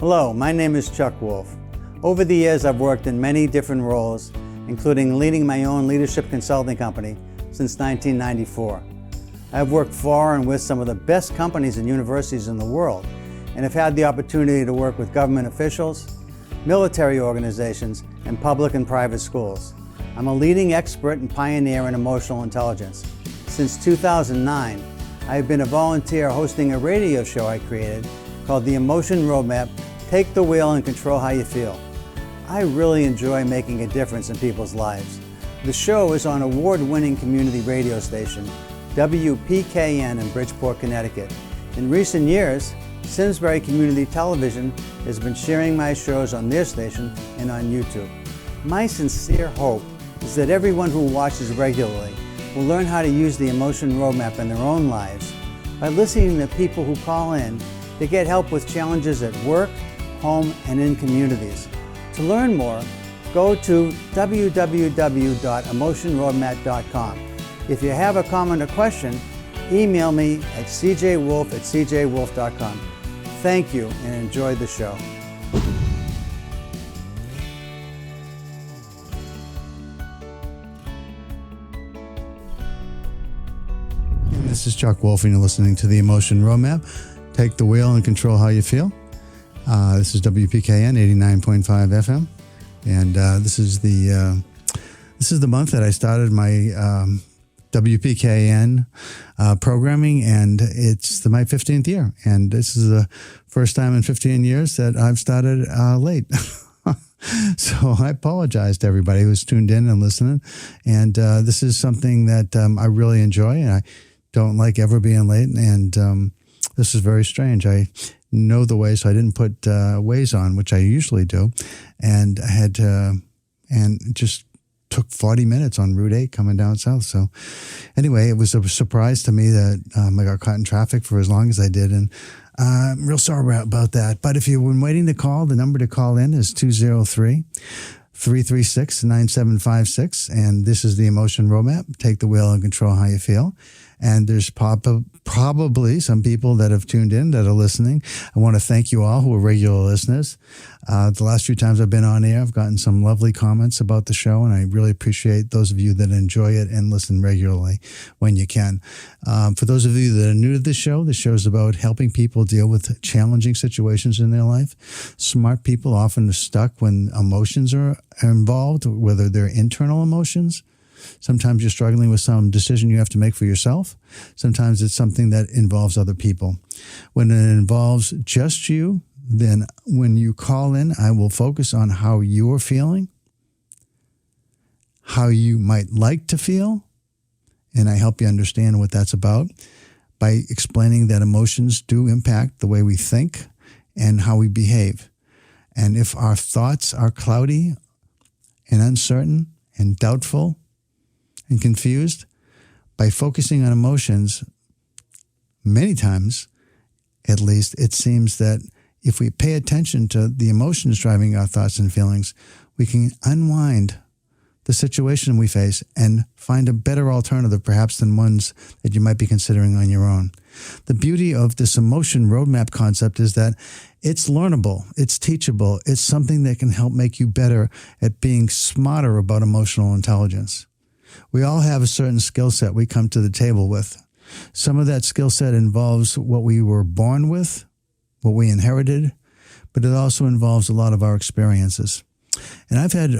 Hello, my name is Chuck Wolfe. Over the years, I've worked in many different roles, including leading my own leadership consulting company since 1994. I've worked for and with some of the best companies and universities in the world, and have had the opportunity to work with government officials, military organizations, and public and private schools. I'm a leading expert and pioneer in emotional intelligence. Since 2009, I've been a volunteer hosting a radio show I created called The Emotion Roadmap, Take the Wheel and Control How You Feel. I really enjoy making a difference in people's lives. The show is on award-winning community radio station, WPKN in Bridgeport, Connecticut. In recent years, Simsbury Community Television has been sharing my shows on their station and on YouTube. My sincere hope is that everyone who watches regularly will learn how to use the emotion roadmap in their own lives by listening to people who call in to get help with challenges at work, home, and in communities. To learn more, go to www.emotionroadmap.com. If you have a comment or question, email me at cjwolfe@cjwolfe.com. Thank you and enjoy the show. This is Chuck Wolfe, and you're listening to The Emotion Roadmap. Take the wheel and control how you feel. This is WPKN 89.5 FM, and this is the month that I started my WPKN programming, and it's my 15th year, and this is the first time in 15 years that I've started late. So I apologize to everybody who's tuned in and listening, and this is something that I really enjoy, and I don't like ever being late, and this is very strange. I know the way, so I didn't put Waze on, which I usually do, and I had to, and it just took 40 minutes on Route 8 coming down south. So anyway, it was a surprise to me that I got caught in traffic for as long as I did, and I'm real sorry about that. But if you've been waiting to call, the number to call in is 203-336-9756, and this is the Emotion Roadmap. Take the wheel and control how you feel. And there's probably some people that have tuned in that are listening. I want to thank you all who are regular listeners. The last few times I've been on air, I've gotten some lovely comments about the show, and I really appreciate those of you that enjoy it and listen regularly when you can. For those of you that are new to the show is about helping people deal with challenging situations in their life. Smart people often are stuck when emotions are involved, whether they're internal emotions. Sometimes you're struggling with some decision you have to make for yourself. Sometimes it's something that involves other people. When it involves just you, then when you call in, I will focus on how you're feeling, how you might like to feel, and I help you understand what that's about by explaining that emotions do impact the way we think and how we behave. And if our thoughts are cloudy and uncertain and doubtful and confused, by focusing on emotions, many times, at least, it seems that if we pay attention to the emotions driving our thoughts and feelings, we can unwind the situation we face and find a better alternative, perhaps, than ones that you might be considering on your own. The beauty of this emotion roadmap concept is that it's learnable, it's teachable, it's something that can help make you better at being smarter about emotional intelligence. We all have a certain skill set we come to the table with. Some of that skill set involves what we were born with, what we inherited, but it also involves a lot of our experiences. And I've had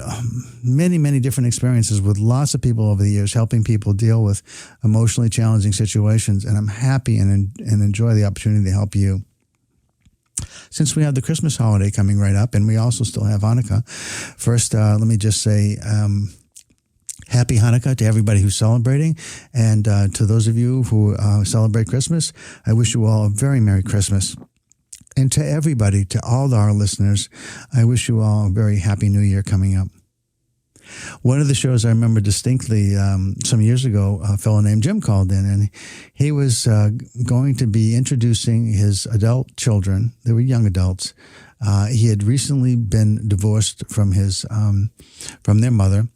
many, many different experiences with lots of people over the years, helping people deal with emotionally challenging situations, and I'm happy and enjoy the opportunity to help you. Since we have the Christmas holiday coming right up, and we also still have Hanukkah, first, let me just say, Happy Hanukkah to everybody who's celebrating, and to those of you who celebrate Christmas, I wish you all a very Merry Christmas. And to everybody, to all our listeners, I wish you all a very Happy New Year coming up. One of the shows I remember distinctly some years ago, a fellow named Jim called in, and he was going to be introducing his adult children, they were young adults, He had recently been divorced from from their mother,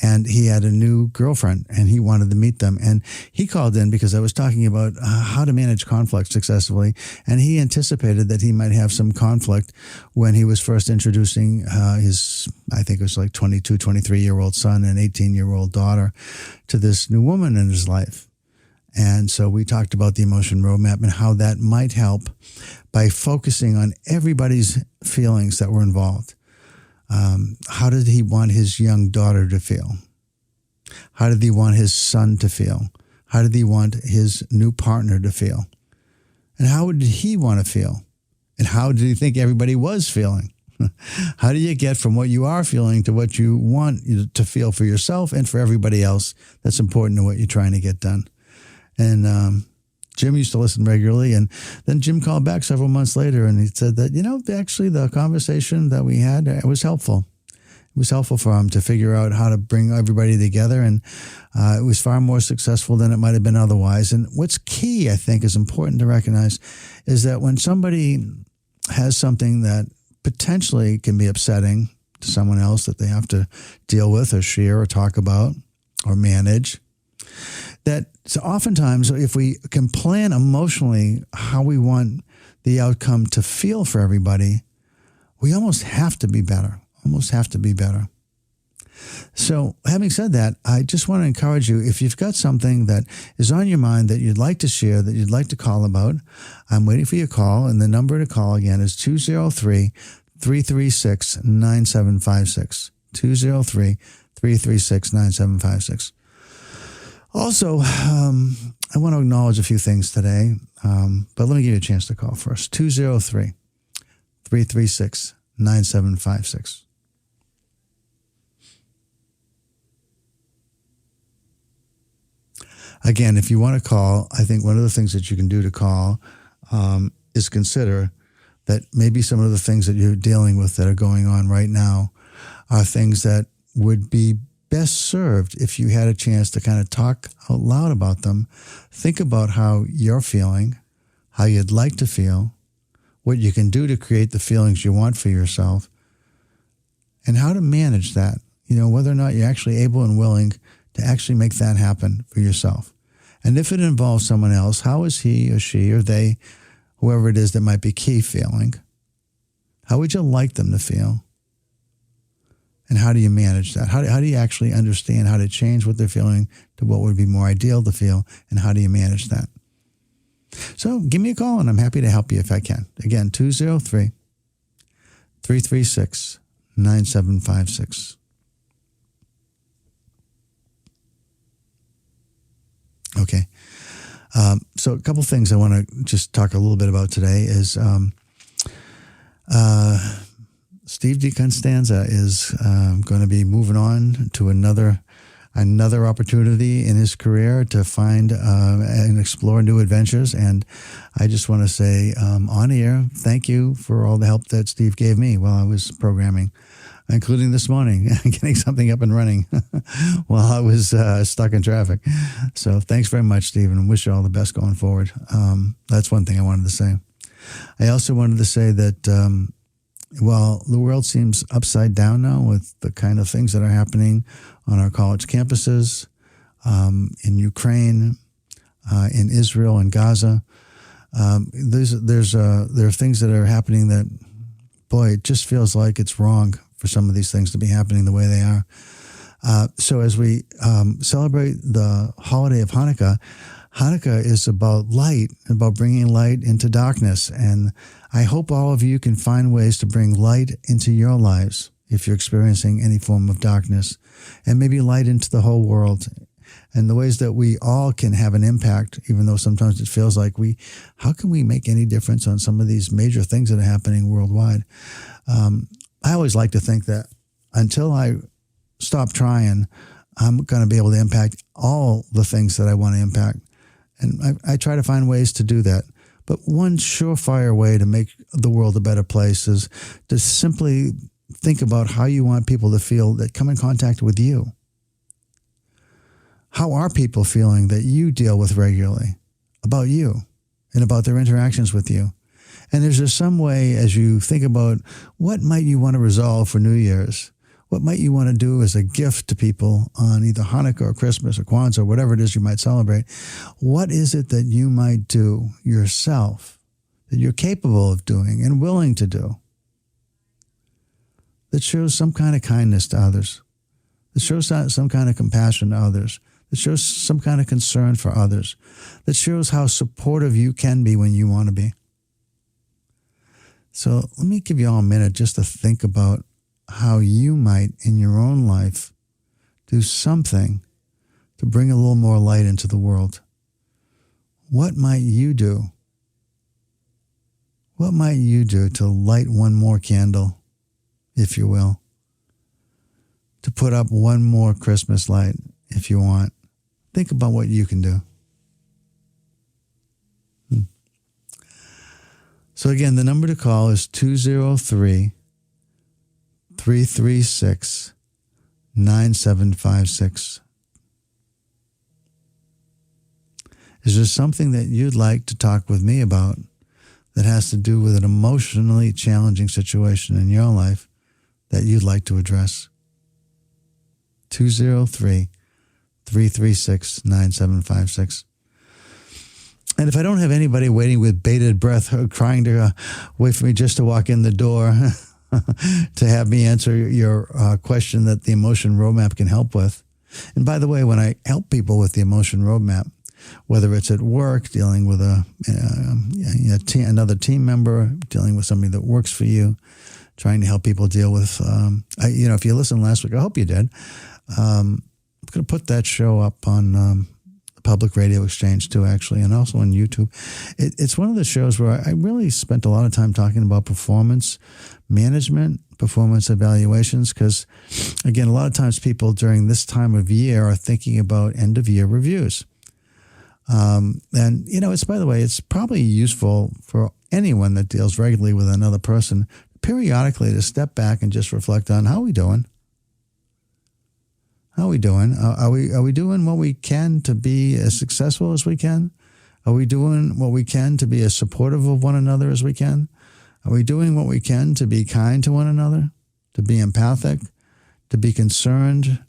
and he had a new girlfriend, and he wanted to meet them. And he called in because I was talking about how to manage conflict successfully, and he anticipated that he might have some conflict when he was first introducing his, I think it was like 22, 23-year-old son and 18-year-old daughter to this new woman in his life. And so we talked about the emotion roadmap and how that might help by focusing on everybody's feelings that were involved. How did he want his young daughter to feel? How did he want his son to feel? How did he want his new partner to feel? And how did he want to feel? And how did he think everybody was feeling? How do you get from what you are feeling to what you want to feel for yourself and for everybody else that's important to what you're trying to get done? And Jim used to listen regularly, and then Jim called back several months later, and he said that, actually the conversation that we had, it was helpful. It was helpful for him to figure out how to bring everybody together, and it was far more successful than it might have been otherwise. And what's key, I think, is important to recognize, is that when somebody has something that potentially can be upsetting to someone else that they have to deal with or share or talk about or manage, that so oftentimes if we can plan emotionally how we want the outcome to feel for everybody, we almost have to be better, So having said that, I just want to encourage you, if you've got something that is on your mind that you'd like to share, that you'd like to call about, I'm waiting for your call. And the number to call again is 203-336-9756, 203-336-9756. Also, I want to acknowledge a few things today, but let me give you a chance to call first. 203-336-9756. Again, if you want to call, I think one of the things that you can do to call is consider that maybe some of the things that you're dealing with that are going on right now are things that would be best served if you had a chance to kind of talk out loud about them. Think about how you're feeling, how you'd like to feel, what you can do to create the feelings you want for yourself, and how to manage that. Whether or not you're actually able and willing to actually make that happen for yourself. And if it involves someone else, how is he or she or they, whoever it is that might be key, feeling? How would you like them to feel? And how do you manage that? How do you actually understand how to change what they're feeling to what would be more ideal to feel? And how do you manage that? So give me a call, and I'm happy to help you if I can. Again, 203-336-9756. Okay. So a couple things I want to just talk a little bit about today is Steve DeConstanza is going to be moving on to another opportunity in his career to find and explore new adventures. And I just want to say on air, thank you for all the help that Steve gave me while I was programming, including this morning, getting something up and running while I was stuck in traffic. So thanks very much, Steve, and wish you all the best going forward. That's one thing I wanted to say. I also wanted to say that while the world seems upside down now with the kind of things that are happening on our college campuses, in Ukraine, in Israel and Gaza, there are things that are happening that, boy, it just feels like it's wrong for some of these things to be happening the way they are. So as we celebrate the holiday of Hanukkah, Hanukkah is about light, about bringing light into darkness. And I hope all of you can find ways to bring light into your lives if you're experiencing any form of darkness, and maybe light into the whole world. And the ways that we all can have an impact, even though sometimes it feels like how can we make any difference on some of these major things that are happening worldwide? I always like to think that until I stop trying, I'm going to be able to impact all the things that I want to impact. And I try to find ways to do that. But one surefire way to make the world a better place is to simply think about how you want people to feel that come in contact with you. How are people feeling that you deal with regularly about you and about their interactions with you? And is there some way, as you think about what might you want to resolve for New Year's, what might you want to do as a gift to people on either Hanukkah or Christmas or Kwanzaa or whatever it is you might celebrate? What is it that you might do yourself, that you're capable of doing and willing to do, that shows some kind of kindness to others, that shows some kind of compassion to others, that shows some kind of concern for others, that shows how supportive you can be when you want to be? So let me give you all a minute just to think about how you might, in your own life, do something to bring a little more light into the world. What might you do? What might you do to light one more candle, if you will? To put up one more Christmas light, if you want. Think about what you can do. So again, the number to call is 203-336-9756. Is there something that you'd like to talk with me about that has to do with an emotionally challenging situation in your life that you'd like to address? 203-336-9756. And if I don't have anybody waiting with bated breath, trying to wait for me just to walk in the door to have me answer your question that the Emotion Roadmap can help with. And by the way, when I help people with the Emotion Roadmap, whether it's at work, dealing with another team member, dealing with somebody that works for you, trying to help people deal with, if you listened last week, I hope you did. I'm going to put that show up on Public Radio Exchange too, actually, and also on YouTube. It's one of the shows where I really spent a lot of time talking about performance management, performance evaluations, because, again, a lot of times people during this time of year are thinking about end-of-year reviews. It's, by the way, it's probably useful for anyone that deals regularly with another person periodically to step back and just reflect on how we doing. How are we doing? Are we doing what we can to be as successful as we can? Are we doing what we can to be as supportive of one another as we can? Are we doing what we can to be kind to one another, to be empathic, to be concerned,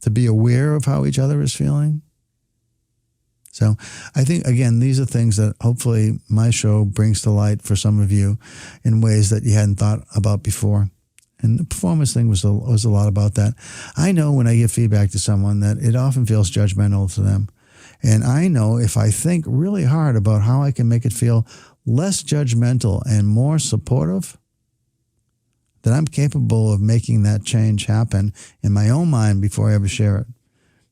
to be aware of how each other is feeling? So I think, again, these are things that hopefully my show brings to light for some of you in ways that you hadn't thought about before. And the performance thing was a lot about that. I know when I give feedback to someone that it often feels judgmental to them. And I know if I think really hard about how I can make it feel less judgmental and more supportive, that I'm capable of making that change happen in my own mind before I ever share it.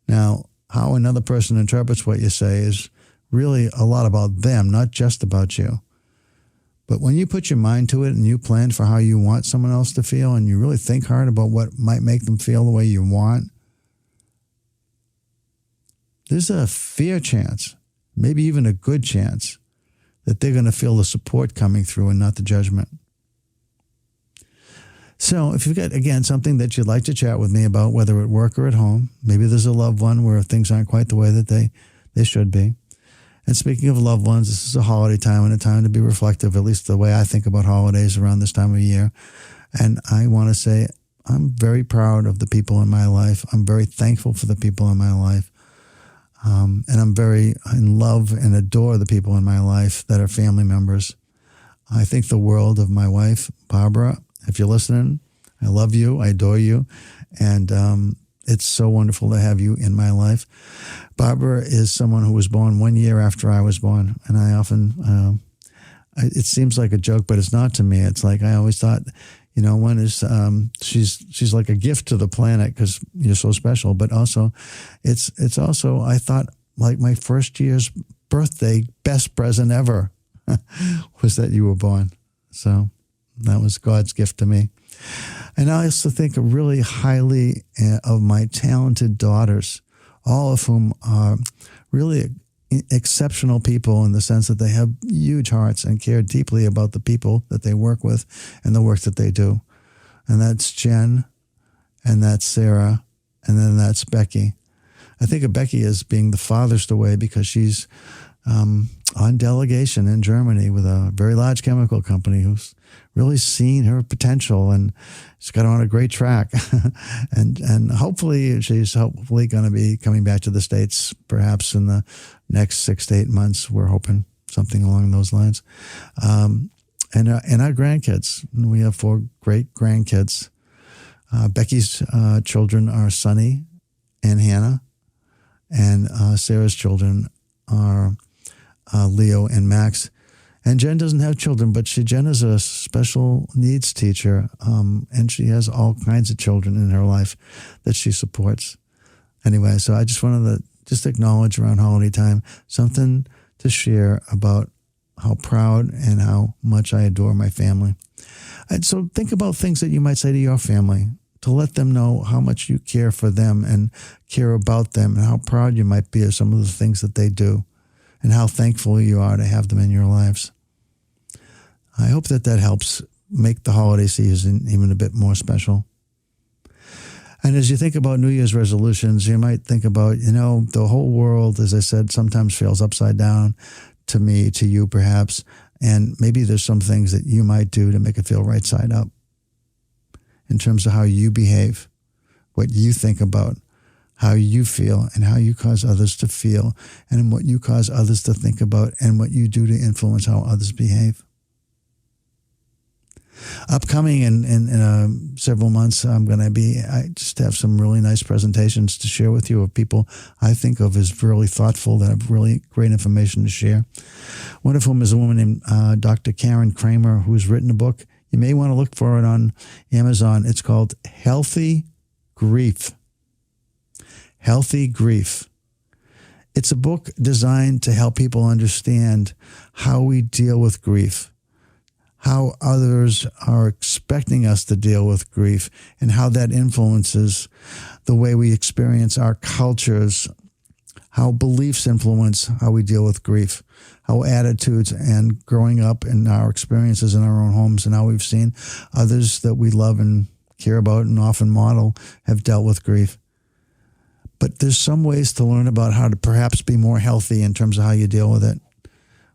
Now, how another person interprets what you say is really a lot about them, not just about you. But when you put your mind to it and you plan for how you want someone else to feel and you really think hard about what might make them feel the way you want, there's a fair chance, maybe even a good chance, that they're going to feel the support coming through and not the judgment. So if you've got, again, something that you'd like to chat with me about, whether at work or at home, maybe there's a loved one where things aren't quite the way that they should be. And speaking of loved ones, this is a holiday time and a time to be reflective, at least the way I think about holidays around this time of year. And I want to say I'm very proud of the people in my life. I'm very thankful for the people in my life. And I'm very in love and adore the people in my life that are family members. I think the world of my wife, Barbara. If you're listening, I love you. I adore you. And it's so wonderful to have you in my life. Barbara is someone who was born 1 year after I was born. And I often, it seems like a joke, but it's not to me. It's like I always thought, one is she's like a gift to the planet because you're so special. But also, it's also, I thought, like my first year's birthday, best present ever was that you were born. So that was God's gift to me. And I also think really highly of my talented daughters, all of whom are really exceptional people in the sense that they have huge hearts and care deeply about the people that they work with and the work that they do. And that's Jen, and that's Sarah, and then that's Becky. I think of Becky as being the farthest away because she's on delegation in Germany with a very large chemical company who's really seen her potential, and she's got her on a great track. and hopefully she's going to be coming back to the States perhaps in the next 6 to 8 months. We're hoping something along those lines. And our grandkids. We have 4 great grandkids. Becky's children are Sonny and Hannah, and Sarah's children are Leo and Max. And Jen doesn't have children, but Jen is a special needs teacher, and she has all kinds of children in her life that she supports. Anyway, so I just wanted to just acknowledge around holiday time something to share about how proud and how much I adore my family. And so think about things that you might say to your family to let them know how much you care for them and care about them, and how proud you might be of some of the things that they do, and how thankful you are to have them in your lives. I hope that helps make the holiday season even a bit more special. And as you think about New Year's resolutions, you might think about, the whole world, as I said, sometimes feels upside down to me, to you perhaps, and maybe there's some things that you might do to make it feel right side up in terms of how you behave, what you think about, how you feel, and how you cause others to feel, and what you cause others to think about, and what you do to influence how others behave. Upcoming in several months, I just have some really nice presentations to share with you of people I think of as really thoughtful, that have really great information to share. One of whom is a woman named Dr. Karen Kramer, who's written a book. You may want to look for it on Amazon. It's called Healthy Grief. Healthy Grief. It's a book designed to help people understand how we deal with grief, how others are expecting us to deal with grief, and how that influences the way we experience our cultures, how beliefs influence how we deal with grief, how attitudes and growing up and our experiences in our own homes and how we've seen others that we love and care about and often model have dealt with grief. But there's some ways to learn about how to perhaps be more healthy in terms of how you deal with it.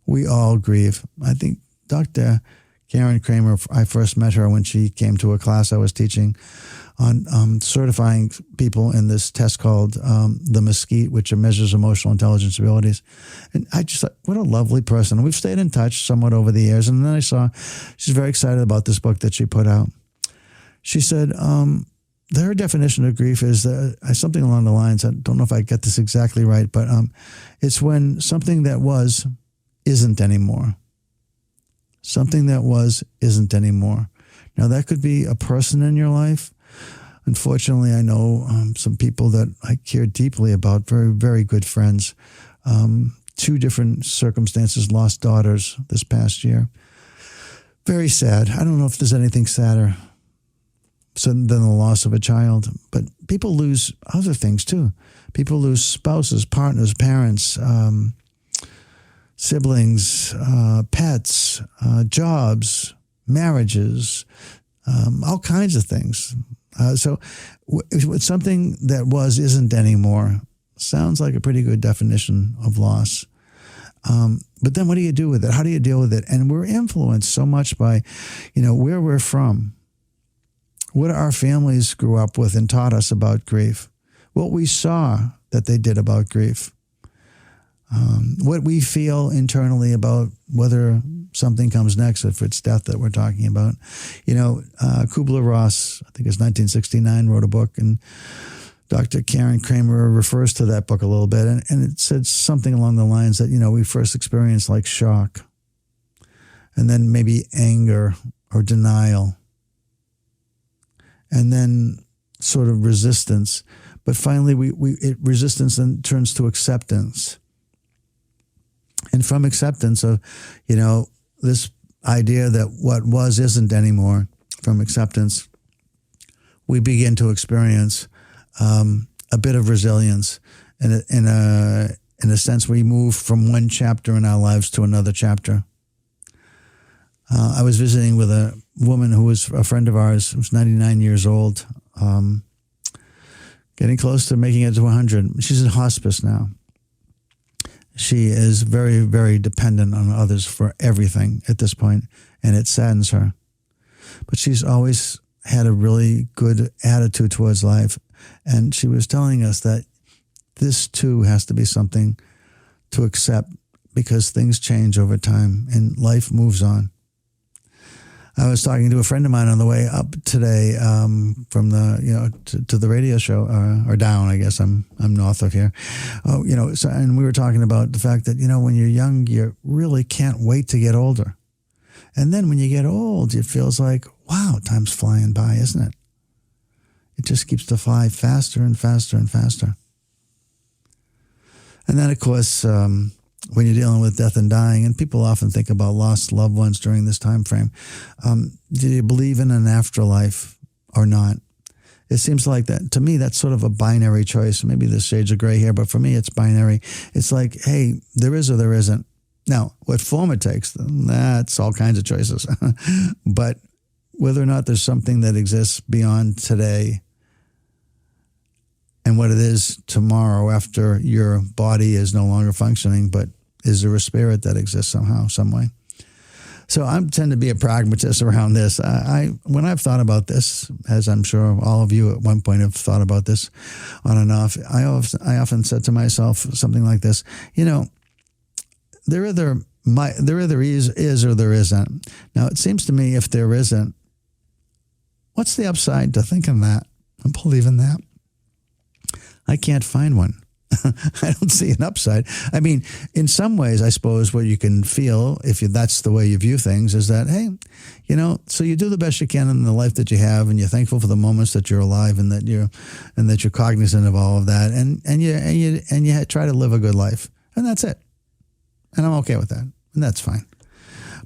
We all grieve. I think Dr. Karen Kramer, I first met her when she came to a class I was teaching on certifying people in this test called the Mesquite, which measures emotional intelligence abilities. And I just thought, what a lovely person. We've stayed in touch somewhat over the years. And then I saw she's very excited about this book that she put out. She said her definition of grief is something along the lines, I don't know if I get this exactly right, but it's when something that was isn't anymore. Something that was isn't anymore. Now, that could be a person in your life. Unfortunately, I know some people that I care deeply about, very, very good friends. 2 different circumstances, lost daughters this past year. Very sad. I don't know if there's anything sadder than the loss of a child. But people lose other things too. People lose spouses, partners, parents, siblings, pets, jobs, marriages, all kinds of things. So something that was isn't anymore sounds like a pretty good definition of loss. But then what do you do with it? How do you deal with it? And we're influenced so much by, where we're from, what our families grew up with and taught us about grief, what we saw that they did about grief, what we feel internally about whether something comes next, if it's death that we're talking about. Kubler-Ross, I think it's 1969, wrote a book, and Dr. Karen Kramer refers to that book a little bit, and it said something along the lines that, we first experience like shock, and then maybe anger or denial, and then sort of resistance. But finally, resistance then turns to acceptance. And from acceptance of, this idea that what was isn't anymore, from acceptance, we begin to experience a bit of resilience. And in a sense, we move from one chapter in our lives to another chapter. I was visiting with a woman who was a friend of ours, who was 99 years old, getting close to making it to 100. She's in hospice now. She is very, very dependent on others for everything at this point, and it saddens her. But she's always had a really good attitude towards life, and she was telling us that this too has to be something to accept because things change over time and life moves on. I was talking to a friend of mine on the way up today from the to the radio show or down. I guess I'm north of here. So and we were talking about the fact that when you're young you really can't wait to get older, and then when you get old it feels like wow, time's flying by, isn't it? It just keeps to fly faster and faster and faster. And then of course when you're dealing with death and dying, and people often think about lost loved ones during this time frame. Do you believe in an afterlife or not? It seems like that, to me, that's sort of a binary choice. Maybe there's shades of gray here, but for me, it's binary. It's like, hey, there is or there isn't. Now, what form it takes, that's all kinds of choices. But whether or not there's something that exists beyond today and what it is tomorrow after your body is no longer functioning, but is there a spirit that exists somehow, some way? So I tend to be a pragmatist around this. When I've thought about this, as I'm sure all of you at one point have thought about this on and off, I often said to myself something like this, there either is or there isn't. Now, it seems to me if there isn't, what's the upside to thinking that and believing that? I can't find one. I don't see an upside. I mean, in some ways, I suppose what you can feel, if that's the way you view things, is that, hey, so you do the best you can in the life that you have, and you're thankful for the moments that you're alive, and that you're cognizant of all of that, and you try to live a good life, and that's it. And I'm okay with that, and that's fine.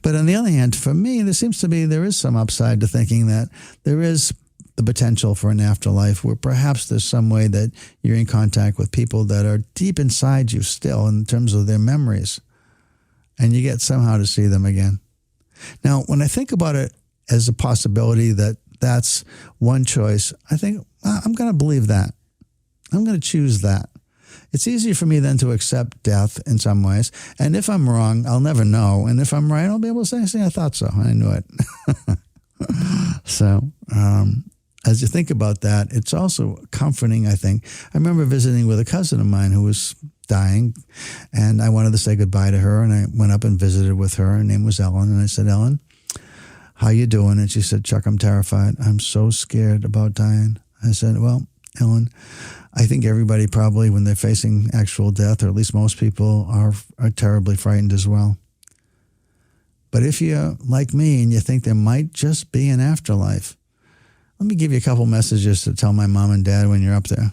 But on the other hand, for me, there is some upside to thinking that there is the potential for an afterlife where perhaps there's some way that you're in contact with people that are deep inside you still in terms of their memories, and you get somehow to see them again. Now, when I think about it as a possibility that that's one choice, I think, I'm going to believe that. I'm going to choose that. It's easier for me then to accept death in some ways. And if I'm wrong, I'll never know. And if I'm right, I'll be able to say, see, I thought so. I knew it. So, as you think about that, it's also comforting, I think. I remember visiting with a cousin of mine who was dying, and I wanted to say goodbye to her, and I went up and visited with her. Her name was Ellen, and I said, Ellen, how you doing? And she said, Chuck, I'm terrified. I'm so scared about dying. I said, well, Ellen, I think everybody probably, when they're facing actual death, or at least most people, are terribly frightened as well. But if you're like me and you think there might just be an afterlife, let me give you a couple messages to tell my mom and dad when you're up there.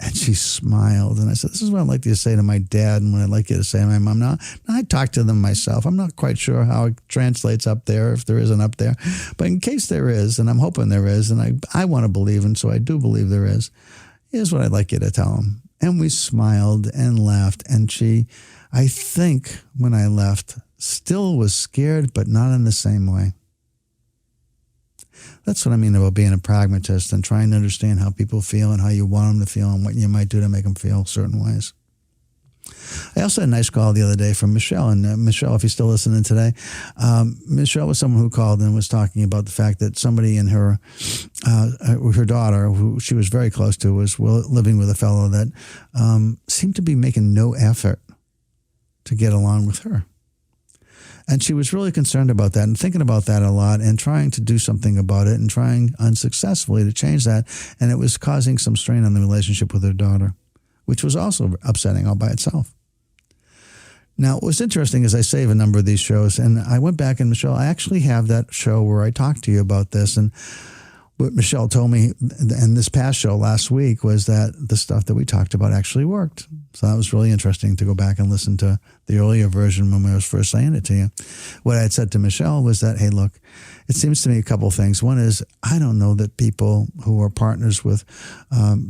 And she smiled. And I said, this is what I'd like you to say to my dad and what I'd like you to say to my mom. Now, I talked to them myself. I'm not quite sure how it translates up there, if there isn't up there. But in case there is, and I'm hoping there is, and I want to believe, and so I do believe there is, here's what I'd like you to tell them. And we smiled and laughed. And she, I think when I left, still was scared, but not in the same way. That's what I mean about being a pragmatist and trying to understand how people feel and how you want them to feel and what you might do to make them feel certain ways. I also had a nice call the other day from Michelle. And Michelle, if you're still listening today, Michelle was someone who called and was talking about the fact that somebody in her daughter, who she was very close to, was living with a fellow that seemed to be making no effort to get along with her. And she was really concerned about that and thinking about that a lot and trying to do something about it and trying unsuccessfully to change that. And it was causing some strain on the relationship with her daughter, which was also upsetting all by itself. Now, what was interesting is I save a number of these shows, and I went back, and Michelle, I actually have that show where I talked to you about this. And what Michelle told me in this past show last week was that the stuff that we talked about actually worked. So that was really interesting to go back and listen to the earlier version when I was first saying it to you. What I had said to Michelle was that, hey, look, it seems to me a couple of things. One is, I don't know that people who are partners with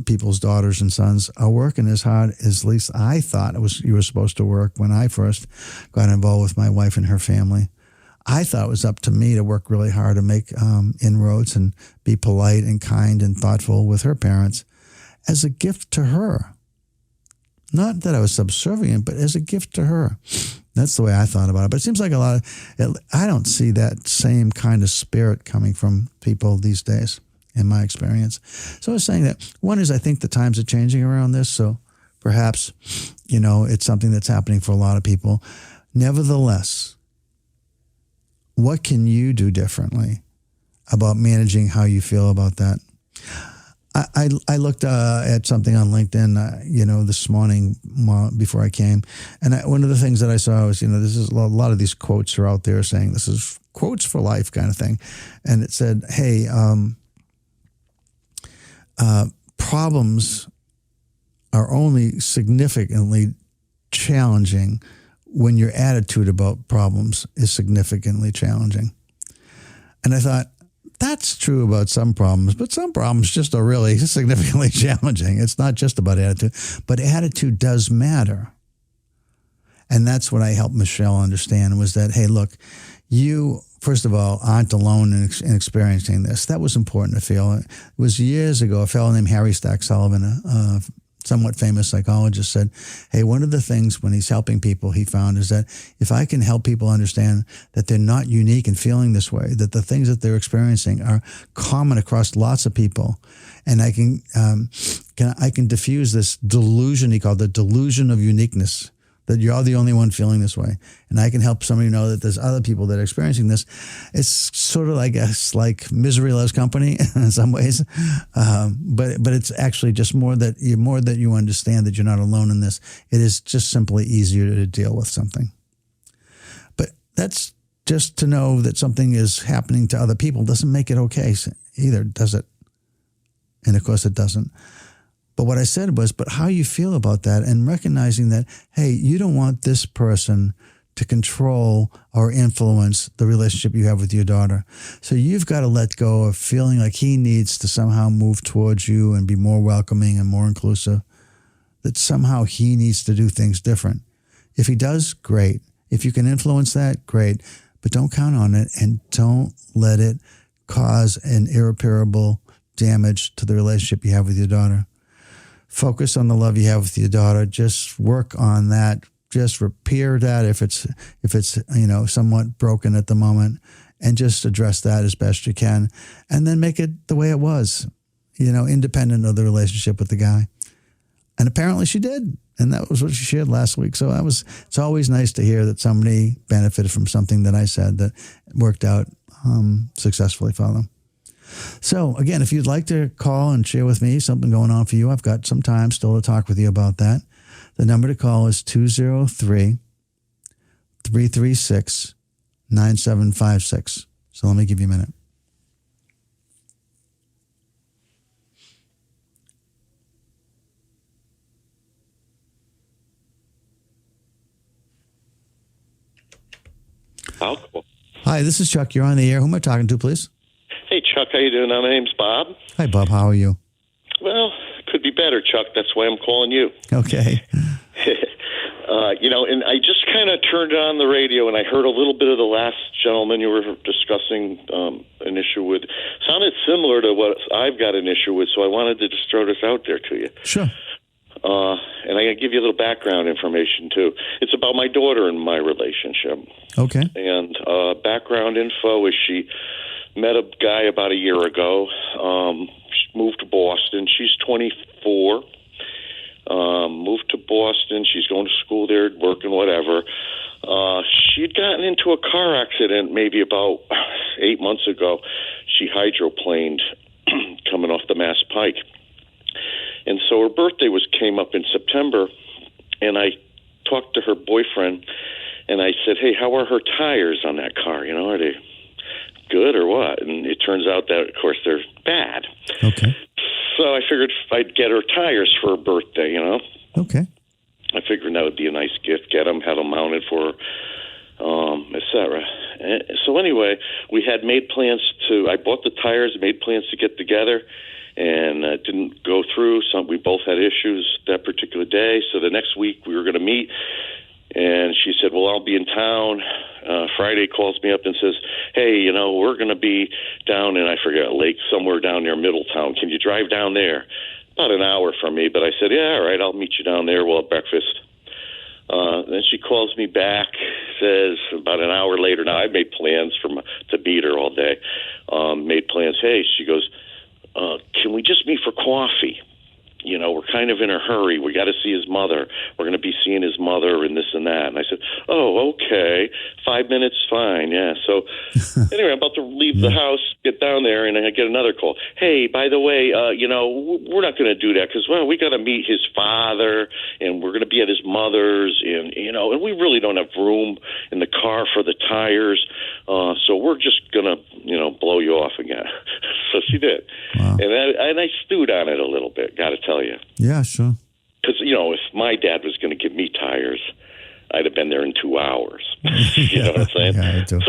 people's daughters and sons are working as hard as at least I thought you were supposed to work when I first got involved with my wife and her family. I thought it was up to me to work really hard to make inroads and be polite and kind and thoughtful with her parents as a gift to her. Not that I was subservient, but as a gift to her. That's the way I thought about it. But it seems like I don't see that same kind of spirit coming from people these days, in my experience. So I was saying that one is I think the times are changing around this. So perhaps, it's something that's happening for a lot of people. Nevertheless, what can you do differently about managing how you feel about that? I looked at something on LinkedIn, this morning before I came, and one of the things that I saw was, this is a lot of these quotes are out there saying this is quotes for life kind of thing, and it said, "Hey, problems are only significantly challenging when your attitude about problems is significantly challenging." And I thought, that's true about some problems, but some problems just are really significantly challenging. It's not just about attitude, but attitude does matter. And that's what I helped Michelle understand was that, hey, look, you, first of all, aren't alone in experiencing this. That was important to feel. It was years ago, a fellow named Harry Stack Sullivan, a somewhat famous psychologist, said, hey, one of the things when he's helping people he found is that if I can help people understand that they're not unique in feeling this way, that the things that they're experiencing are common across lots of people, and I can diffuse this delusion, he called the delusion of uniqueness, that you're the only one feeling this way. And I can help somebody know that there's other people that are experiencing this. It's sort of, I guess, like misery loves company in some ways. But it's actually just more that you understand that you're not alone in this. It is just simply easier to deal with something. But that's just to know that something is happening to other people doesn't make it okay either, does it? And of course it doesn't. But what I said was, but how you feel about that and recognizing that, hey, you don't want this person to control or influence the relationship you have with your daughter. So you've got to let go of feeling like he needs to somehow move towards you and be more welcoming and more inclusive, that somehow he needs to do things different. If he does, great. If you can influence that, great. But don't count on it and don't let it cause an irreparable damage to the relationship you have with your daughter. Focus on the love you have with your daughter. Just work on that. Just repair that if it's somewhat broken at the moment, and just address that as best you can, and then make it the way it was, independent of the relationship with the guy. And apparently she did, and that was what she shared last week. So it's always nice to hear that somebody benefited from something that I said that worked out successfully for them. So, again, if you'd like to call and share with me something going on for you, I've got some time still to talk with you about that. The number to call is 203-336-9756. So let me give you a minute. Alcohol. Hi, this is Chuck. You're on the air. Who am I talking to, please? Hey, Chuck, how you doing? My name's Bob. Hi, Bob. How are you? Well, could be better, Chuck. That's why I'm calling you. Okay. And I just kind of turned on the radio, and I heard a little bit of the last gentleman you were discussing an issue with. Sounded similar to what I've got an issue with, so I wanted to just throw this out there to you. Sure. And I can give you a little background information, too. It's about my daughter and my relationship. Okay. And background info is she met a guy about a year ago, moved to Boston. She's 24. Moved to Boston. She's going to school there, working, whatever. She'd gotten into a car accident maybe about 8 months ago. She hydroplaned coming off the Mass Pike. And so her birthday came up in September, and I talked to her boyfriend, and I said, hey, how are her tires on that car? Are they good or what? And it turns out that, of course, they're bad. Okay. So I figured I'd get her tires for her birthday, Okay. I figured that would be a nice gift, have them mounted for her, et cetera. So anyway, we had made plans I bought the tires, made plans to get together, and it didn't go through. We both had issues that particular day. So the next week we were going to meet, and she said, well, I'll be in town. Friday calls me up and says, hey, we're going to be down in, I forget, a lake somewhere down near Middletown. Can you drive down there? about an hour from me, but I said, yeah, all right, I'll meet you down there. We'll have breakfast. Then she calls me back, says about an hour later. Now, I made plans to meet her all day. Made plans. Hey, she goes, can we just meet for coffee? You know, we're kind of in a hurry. We got to see his mother. We're going to be seeing his mother and this and that. And I said, oh, okay. 5 minutes, fine. Yeah. So anyway, I'm about to leave the house, get down there, and I get another call. Hey, by the way, we're not going to do that because, well, we got to meet his father, and we're going to be at his mother's, and we really don't have room in the car for the tires. So we're just going to, blow you off again. So she did. Wow. And I stewed on it a little bit, got to tell you. Yeah, sure. Because, if my dad was going to give me tires, I'd have been there in 2 hours. You know what I'm saying? Yeah, I do.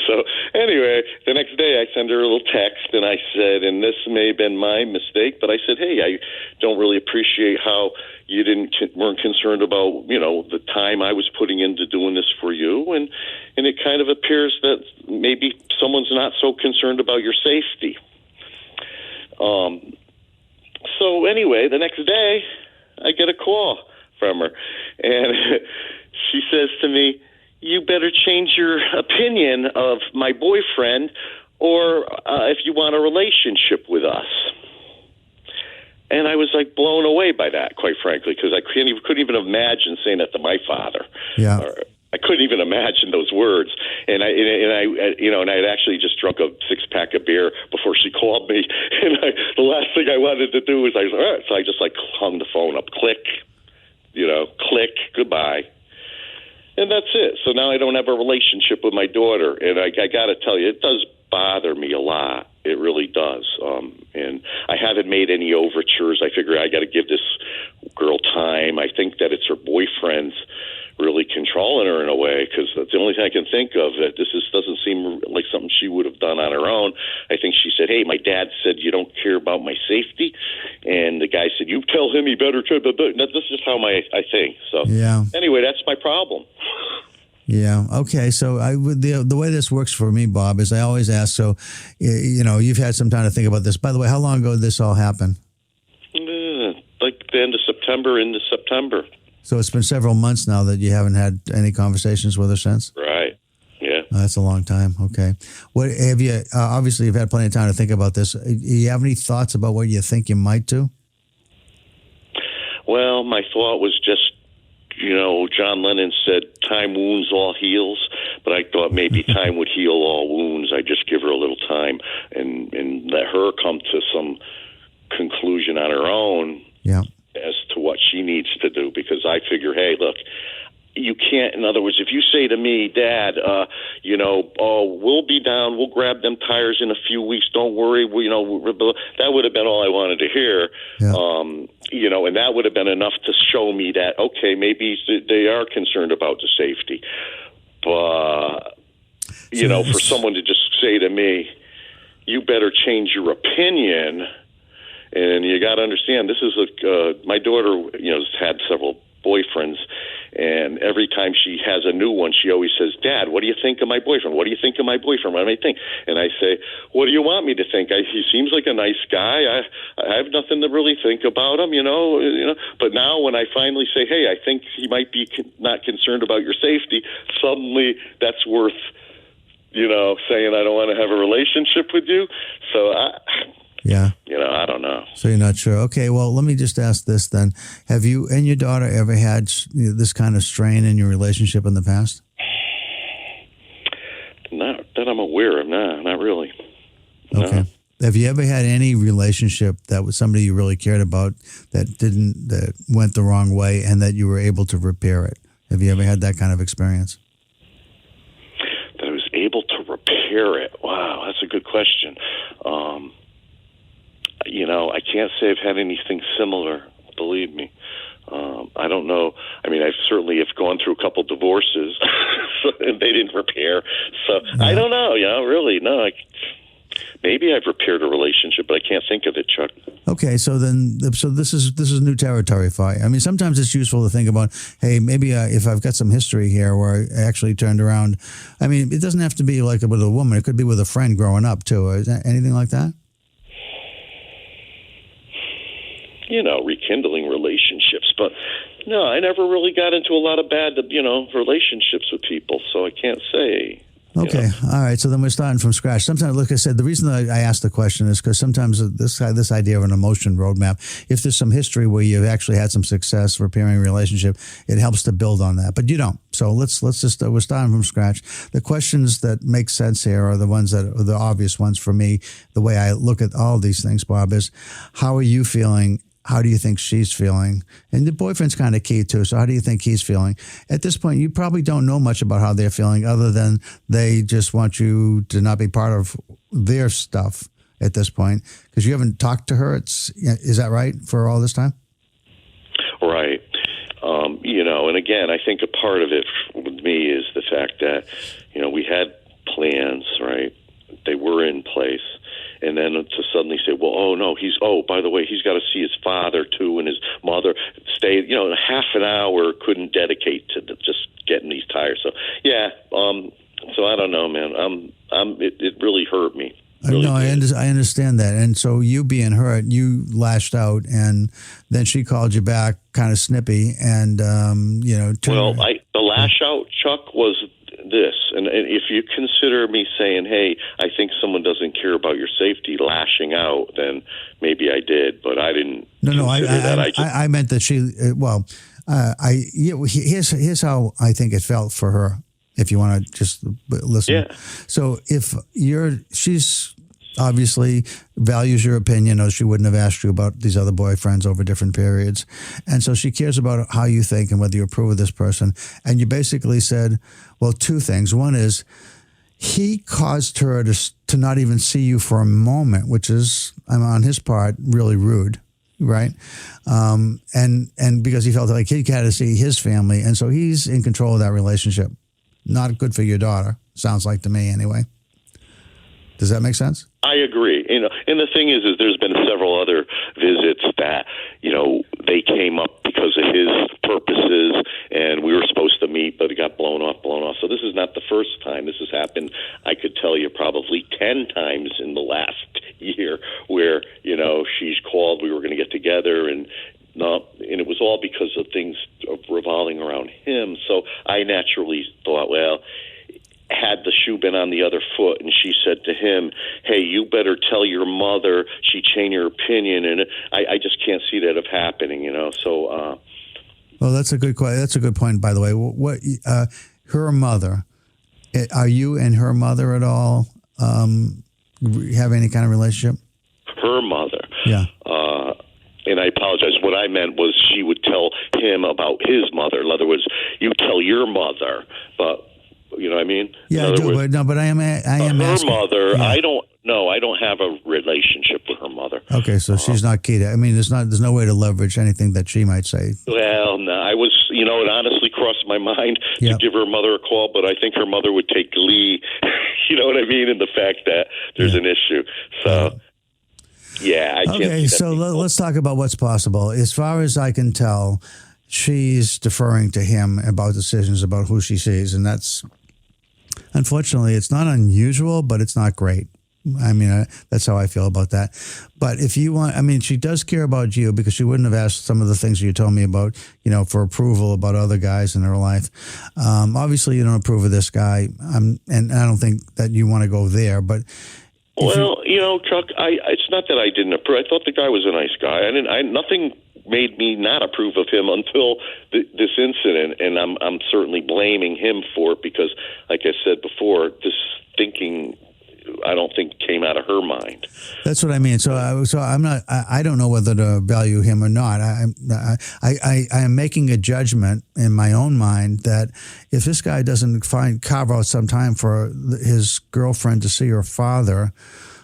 So anyway, the next day I send her a little text, and I said, and this may have been my mistake, but I said, hey, I don't really appreciate how you weren't concerned about, the time I was putting into doing this for you, and it kind of appears that maybe someone's not so concerned about your safety. So anyway, the next day I get a call from her, and she says to me, you better change your opinion of my boyfriend or if you want a relationship with us. And I was like blown away by that, quite frankly, because I couldn't even imagine saying that to my father. Yeah. I couldn't even imagine those words. And I had actually just drunk a 6-pack of beer before she called me. And the last thing I wanted to do was all right. So I just hung the phone up, click, click, goodbye. And that's it. So now I don't have a relationship with my daughter. And I got to tell you, it does bother me a lot. It really does. And I haven't made any overtures. I figure I got to give this girl time. I think that it's her boyfriend's really controlling her in a way, because that's the only thing I can think of. That doesn't seem like something she would have done on her own. I think she said, hey, my dad said you don't care about my safety. And the guy said, you tell him he better try. This is how I think. So anyway, that's my problem. Yeah. Okay. So the way this works for me, Bob, is I always ask, so, you've had some time to think about this. By the way, how long ago did this all happen? Like the end of September, into September. So it's been several months now that you haven't had any conversations with her since? Right. Yeah. That's a long time. Okay. What have you, obviously you've had plenty of time to think about this. Do you have any thoughts about what you think you might do? Well, my thought was just, John Lennon said, time wounds, all heals. But I thought maybe time would heal all wounds. I'd just give her a little time and let her come to some conclusion on her own. Yeah. As to what she needs to do, because I figure, hey, look, you can't, in other words, if you say to me, Dad, we'll be down, we'll grab them tires in a few weeks, don't worry, that would have been all I wanted to hear. Yeah. And that would have been enough to show me that, okay, maybe they are concerned about the safety. But, for someone to just say to me, you better change your opinion. And you got to understand, this is my daughter, has had several boyfriends, and every time she has a new one, she always says, Dad, what do you think of my boyfriend? What do you think of my boyfriend? What do I think? And I say, what do you want me to think? He seems like a nice guy. I have nothing to really think about him, But now when I finally say, hey, I think he might be not concerned about your safety, suddenly that's worth, saying I don't want to have a relationship with you. So yeah. I don't know. So you're not sure. Okay, well, let me just ask this then. Have you and your daughter ever had this kind of strain in your relationship in the past? Not that I'm aware of. No, not really. Okay. No. Have you ever had any relationship that was somebody you really cared about that went the wrong way and that you were able to repair it? Have you ever had that kind of experience? That I was able to repair it? Wow, that's a good question. I can't say I've had anything similar, believe me. I don't know. I mean, I certainly have gone through a couple divorces, and they didn't repair. So yeah. I don't know, really. No, maybe I've repaired a relationship, but I can't think of it, Chuck. Okay, so this is new territory for you. I mean, sometimes it's useful to think about, hey, maybe if I've got some history here where I actually turned around. I mean, it doesn't have to be like with a woman. It could be with a friend growing up, too. Is that anything like that? rekindling relationships. But no, I never really got into a lot of bad, relationships with people, so I can't say. Okay. All right. So then we're starting from scratch. Sometimes, like I said, the reason that I asked the question is because sometimes this idea of an emotion roadmap, if there's some history where you've actually had some success repairing a relationship, it helps to build on that. But you don't. So let's just, we're starting from scratch. The questions that make sense here are the ones that are the obvious ones for me. The way I look at all these things, Bob, is how are you feeling? How do you think she's feeling? And the boyfriend's kind of key too. So how do you think he's feeling? At this point, you probably don't know much about how they're feeling other than they just want you to not be part of their stuff at this point because you haven't talked to her. Is that right for all this time? Right. And again, I think a part of it with me is the fact that, we had plans, right? They were in place. And then to suddenly say, well, by the way, he's got to see his father too, and his mother stayed, half an hour couldn't dedicate to just getting these tires. So, yeah. So I don't know, man. It really hurt me. Really no, I understand that. And so you being hurt, you lashed out, and then she called you back kind of snippy and, the lash out, Chuck, was this. And if you consider me saying, hey, I think someone doesn't care about your safety, lashing out, then maybe I did, but I didn't. I meant that she, here's how I think it felt for her. If you want to just listen. Yeah. So if she's obviously values your opinion, or she wouldn't have asked you about these other boyfriends over different periods. And so she cares about how you think and whether you approve of this person. And you basically said, well, two things. One is he caused her to not even see you for a moment, which is, on his part, really rude. Right. And because he felt like he had to see his family. And so he's in control of that relationship. Not good for your daughter. Sounds like to me anyway. Does that make sense? I agree. And the thing is there's been several other visits that, they came up because of his purposes, and we were supposed to meet, but it got blown off. So this is not the first time. This has happened, I could tell you, probably 10 times in the last year where, she's called, we were going to get together, and it was all because of things revolving around him. So I naturally thought, well, had the shoe been on the other foot, and she said to him, hey, you better tell your mother, she changed her opinion, and I just can't see that happening, so. Well, that's a good point, by the way. What her mother, are you and her mother at all have any kind of relationship? Her mother? Yeah. And I apologize. What I meant was she would tell him about his mother. In other words, you tell your mother, but you know what I mean? Yeah, I do. But I am her asking. Mother. Yeah. I don't have a relationship with her mother. Okay, so she's not key to. I mean, there's no way to leverage anything that she might say. Well, no, I was, it honestly crossed my mind to give her mother a call, but I think her mother would take glee. You know what I mean? In the fact that there's an issue. So. Yeah, I can't. Okay, so let's talk about what's possible. As far as I can tell, she's deferring to him about decisions about who she sees, and that's, unfortunately, it's not unusual, but it's not great. I mean, that's how I feel about that. But if you want, she does care about you because she wouldn't have asked some of the things you told me about, for approval about other guys in her life. Obviously, you don't approve of this guy, and I don't think that you want to go there, but. Well, Chuck, it's not that I didn't approve. I thought the guy was a nice guy. Nothing made me not approve of him until this incident, and I'm certainly blaming him for it because, like I said before, this thinking I don't think came out of her mind. That's what I mean. So I'm not. I don't know whether to value him or not. I am making a judgment in my own mind that if this guy doesn't carve out some time for his girlfriend to see her father,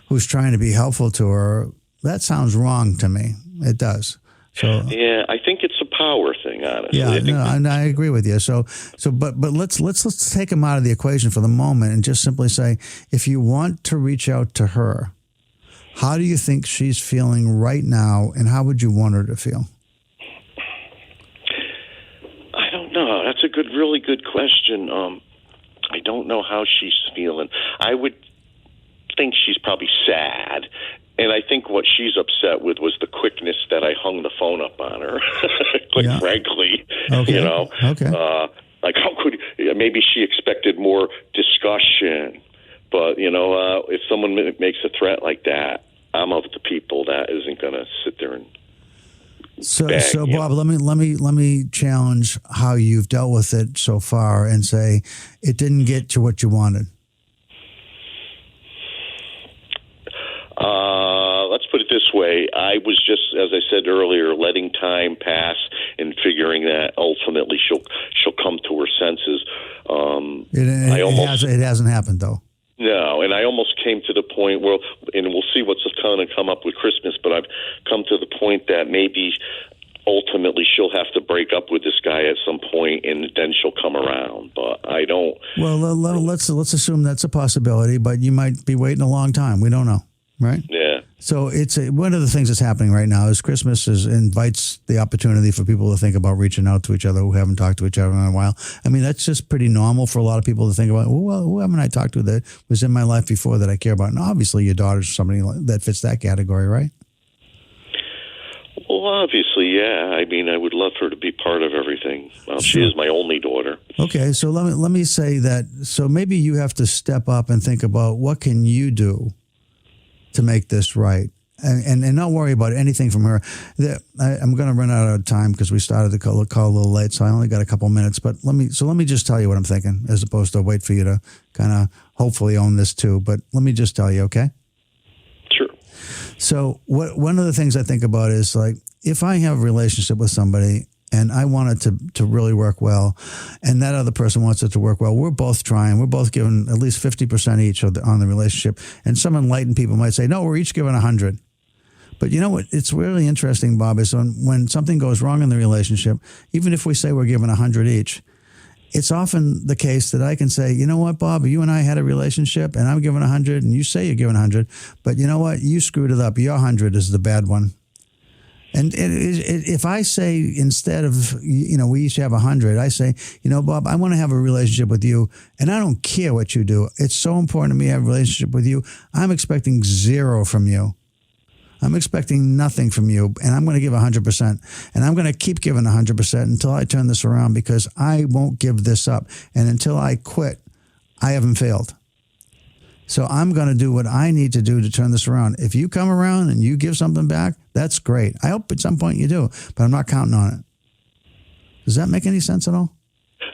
who's trying to be helpful to her, that sounds wrong to me. It does. So yeah, I think it's a power thing, honestly. Yeah, and I agree with you. But let's take him out of the equation for the moment and just simply say, if you want to reach out to her, how do you think she's feeling right now, and how would you want her to feel? I don't know. That's a really good question. I don't know how she's feeling. I would think she's probably sad. And I think what she's upset with was the quickness that I hung the phone up on her. Quite frankly, Okay. Okay. Like how could maybe she expected more discussion, but if someone makes a threat like that, I'm of the people that isn't going to sit there and. So bang, Bob, let me challenge how you've dealt with it so far and say it didn't get to what you wanted. Let's put it this way. I was just, as I said earlier, letting time pass and figuring that ultimately she'll come to her senses. It hasn't happened though. No, and I almost came to the point where, and we'll see what's going to come up with Christmas, but I've come to the point that maybe ultimately she'll have to break up with this guy at some point, and then she'll come around. But I don't. Well, let's assume that's a possibility, but you might be waiting a long time. We don't know, right? Yeah. So it's one of the things that's happening right now is Christmas invites the opportunity for people to think about reaching out to each other who haven't talked to each other in a while. I mean, that's just pretty normal for a lot of people to think about, well, who haven't I talked to that was in my life before that I care about? And obviously your daughter's somebody that fits that category, right? Well, obviously, yeah. I mean, I would love her to be part of everything. She is my only daughter. Okay, so let me say that. So maybe you have to step up and think about what can you do to make this right, and not worry about anything from her. I'm going to run out of time because we started the call a little late, so I only got a couple minutes. But let me just tell you what I'm thinking, as opposed to wait for you to kind of hopefully own this too. But let me just tell you, okay? Sure. So one of the things I think about is like if I have a relationship with somebody and I want it to really work well, and that other person wants it to work well, we're both trying. We're both giving at least 50% each on the relationship. And some enlightened people might say, no, we're each giving 100. But you know what? It's really interesting, Bob, is when something goes wrong in the relationship, even if we say we're giving 100 each, it's often the case that I can say, you know what, Bob, you and I had a relationship and I'm giving 100 and you say you're giving 100, but you know what? You screwed it up. Your 100 is the bad one. And if I say instead of, we each have 100, I say, Bob, I want to have a relationship with you and I don't care what you do. It's so important to me to have a relationship with you. I'm expecting 0 from you. I'm expecting nothing from you, and I'm going to give 100%. And I'm going to keep giving 100% until I turn this around because I won't give this up. And until I quit, I haven't failed. So I'm going to do what I need to do to turn this around. If you come around and you give something back, that's great. I hope at some point you do, but I'm not counting on it. Does that make any sense at all?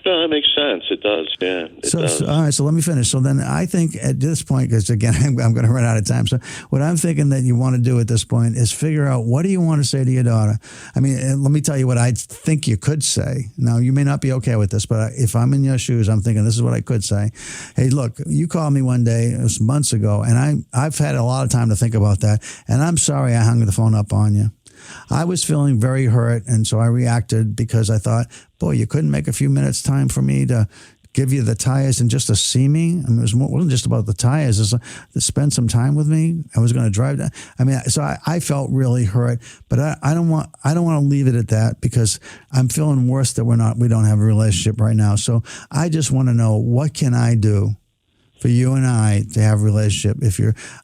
No, that makes sense. It does, yeah. It does. All right, so let me finish. So then I think at this point, because again, I'm going to run out of time. So what I'm thinking that you want to do at this point is figure out what do you want to say to your daughter? I mean, let me tell you what I think you could say. Now, you may not be okay with this, but if I'm in your shoes, I'm thinking this is what I could say. Hey, look, you called me one day, it was months ago, and I've had a lot of time to think about that, and I'm sorry I hung the phone up on you. I was feeling very hurt, and so I reacted because I thought, boy, you couldn't make a few minutes time for me to give you the tires and just to see me. I mean, it wasn't just about the tires. It was to spend some time with me. I was going to drive down. I mean, so I felt really hurt, but I don't want to leave it at that because I'm feeling worse that we don't have a relationship right now. So I just want to know, what can I do for you and I to have a relationship?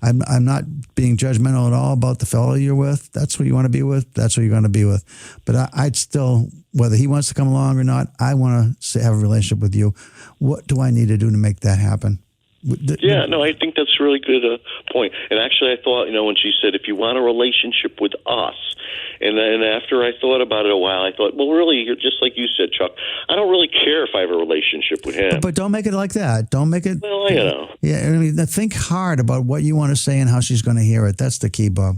I'm not being judgmental at all about the fellow you're with. That's who you want to be with. That's who you're going to be with. But I'd still, whether he wants to come along or not, I want to have a relationship with you. What do I need to do to make that happen? Yeah, no, I think that's a really good point. And actually, I thought, when she said, if you want a relationship with us, and then after I thought about it a while, I thought, well, really, you're just like you said, Chuck, I don't really care if I have a relationship with him. But don't make it like that. Don't make it. Well, Yeah, I mean, think hard about what you want to say and how she's going to hear it. That's the key, Bob.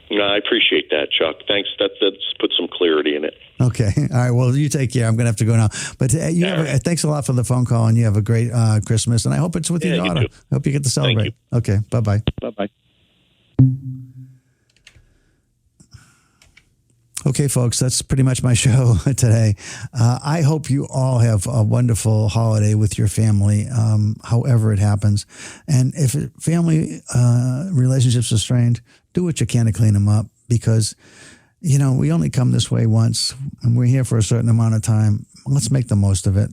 No, I appreciate that, Chuck. Thanks. That's put some clarity in it. Okay. All right. Well, you take care. I'm going to have to go now. But thanks a lot for the phone call, and you have a great Christmas. And I hope it's with your daughter. I hope you get to celebrate. Okay. Bye-bye. Bye-bye. Okay, folks, that's pretty much my show today. I hope you all have a wonderful holiday with your family, however it happens. And if family relationships are strained, do what you can to clean them up because, we only come this way once and we're here for a certain amount of time. Let's make the most of it.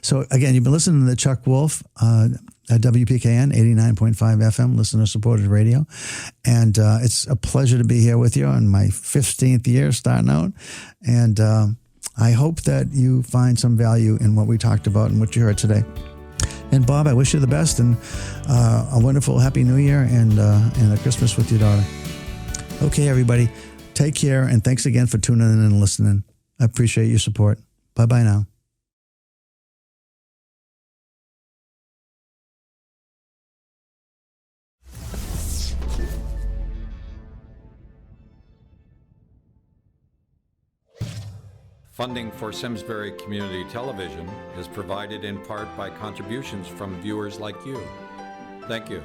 So again, you've been listening to Chuck Wolfe. at WPKN 89.5 FM, listener-supported radio. And it's a pleasure to be here with you on my 15th year starting out. And I hope that you find some value in what we talked about and what you heard today. And Bob, I wish you the best and a wonderful Happy New Year and a Christmas with your daughter. Okay, everybody, take care, and thanks again for tuning in and listening. I appreciate your support. Bye-bye now. Funding for Simsbury Community Television is provided in part by contributions from viewers like you. Thank you.